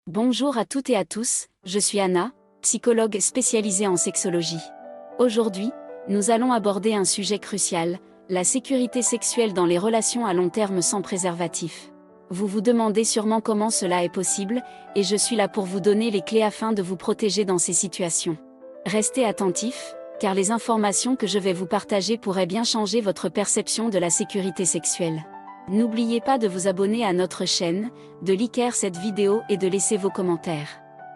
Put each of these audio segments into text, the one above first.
Bonjour à toutes et à tous, je suis Anna, psychologue spécialisée en sexologie. Aujourd'hui, nous allons aborder un sujet crucial, la sécurité sexuelle dans les relations à long terme sans préservatif. Vous vous demandez sûrement comment cela est possible, et je suis là pour vous donner les clés afin de vous protéger dans ces situations. Restez attentifs, car les informations que je vais vous partager pourraient bien changer votre perception de la sécurité sexuelle. N'oubliez pas de vous abonner à notre chaîne, de liker cette vidéo et de laisser vos commentaires.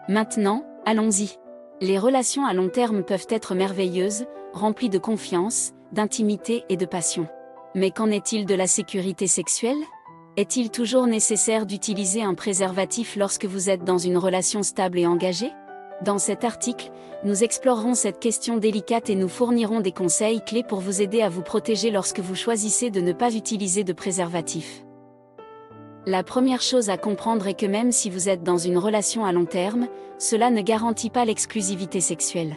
Maintenant, allons-y. Les relations à long terme peuvent être merveilleuses, remplies de confiance, d'intimité et de passion. Mais qu'en est-il de la sécurité sexuelle ? Est-il toujours nécessaire d'utiliser un préservatif lorsque vous êtes dans une relation stable et engagée ? Dans cet article, nous explorerons cette question délicate et nous fournirons des conseils clés pour vous aider à vous protéger lorsque vous choisissez de ne pas utiliser de préservatif. La première chose à comprendre est que même si vous êtes dans une relation à long terme, cela ne garantit pas l'exclusivité sexuelle.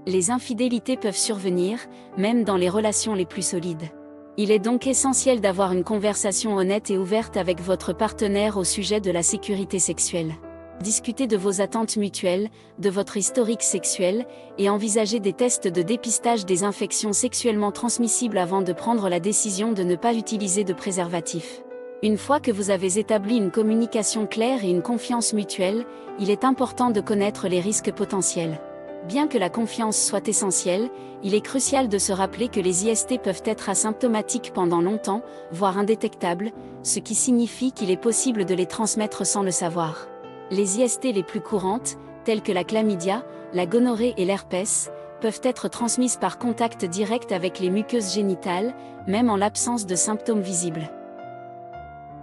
Les infidélités peuvent survenir, même dans les relations les plus solides. Il est donc essentiel d'avoir une conversation honnête et ouverte avec votre partenaire au sujet de la sécurité sexuelle. Discutez de vos attentes mutuelles, de votre historique sexuel, et envisagez des tests de dépistage des infections sexuellement transmissibles avant de prendre la décision de ne pas utiliser de préservatif. Une fois que vous avez établi une communication claire et une confiance mutuelle, il est important de connaître les risques potentiels. Bien que la confiance soit essentielle, il est crucial de se rappeler que les IST peuvent être asymptomatiques pendant longtemps, voire indétectables, ce qui signifie qu'il est possible de les transmettre sans le savoir. Les IST les plus courantes, telles que la chlamydia, la gonorrhée et l'herpès, peuvent être transmises par contact direct avec les muqueuses génitales, même en l'absence de symptômes visibles.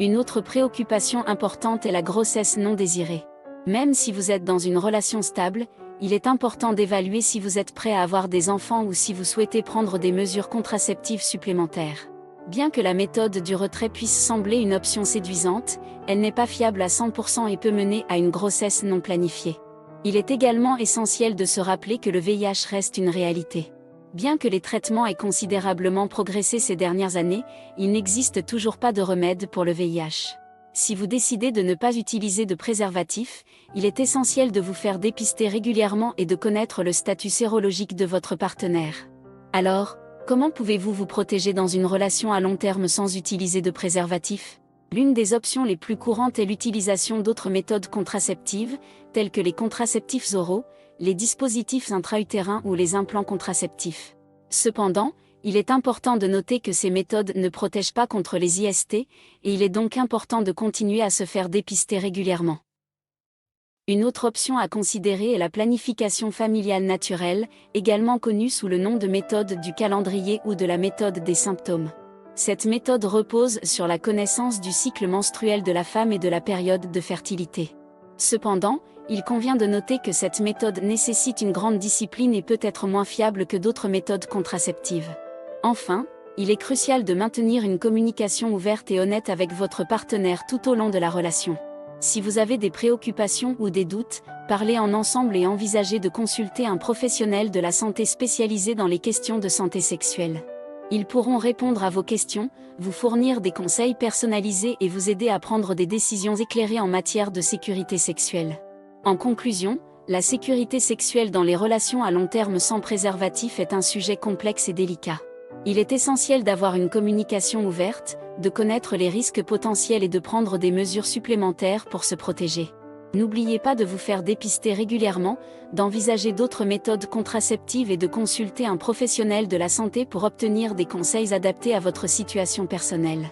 Une autre préoccupation importante est la grossesse non désirée. Même si vous êtes dans une relation stable, il est important d'évaluer si vous êtes prêt à avoir des enfants ou si vous souhaitez prendre des mesures contraceptives supplémentaires. Bien que la méthode du retrait puisse sembler une option séduisante, elle n'est pas fiable à 100% et peut mener à une grossesse non planifiée. Il est également essentiel de se rappeler que le VIH reste une réalité. Bien que les traitements aient considérablement progressé ces dernières années, il n'existe toujours pas de remède pour le VIH. Si vous décidez de ne pas utiliser de préservatif, il est essentiel de vous faire dépister régulièrement et de connaître le statut sérologique de votre partenaire. Alors, comment pouvez-vous vous protéger dans une relation à long terme sans utiliser de préservatif ? L'une des options les plus courantes est l'utilisation d'autres méthodes contraceptives, telles que les contraceptifs oraux, les dispositifs intra-utérins ou les implants contraceptifs. Cependant, il est important de noter que ces méthodes ne protègent pas contre les IST, et il est donc important de continuer à se faire dépister régulièrement. Une autre option à considérer est la planification familiale naturelle, également connue sous le nom de méthode du calendrier ou de la méthode des symptômes. Cette méthode repose sur la connaissance du cycle menstruel de la femme et de la période de fertilité. Cependant, il convient de noter que cette méthode nécessite une grande discipline et peut être moins fiable que d'autres méthodes contraceptives. Enfin, il est crucial de maintenir une communication ouverte et honnête avec votre partenaire tout au long de la relation. Si vous avez des préoccupations ou des doutes, parlez en ensemble et envisagez de consulter un professionnel de la santé spécialisé dans les questions de santé sexuelle. Ils pourront répondre à vos questions, vous fournir des conseils personnalisés et vous aider à prendre des décisions éclairées en matière de sécurité sexuelle. En conclusion, la sécurité sexuelle dans les relations à long terme sans préservatif est un sujet complexe et délicat. Il est essentiel d'avoir une communication ouverte, de connaître les risques potentiels et de prendre des mesures supplémentaires pour se protéger. N'oubliez pas de vous faire dépister régulièrement, d'envisager d'autres méthodes contraceptives et de consulter un professionnel de la santé pour obtenir des conseils adaptés à votre situation personnelle.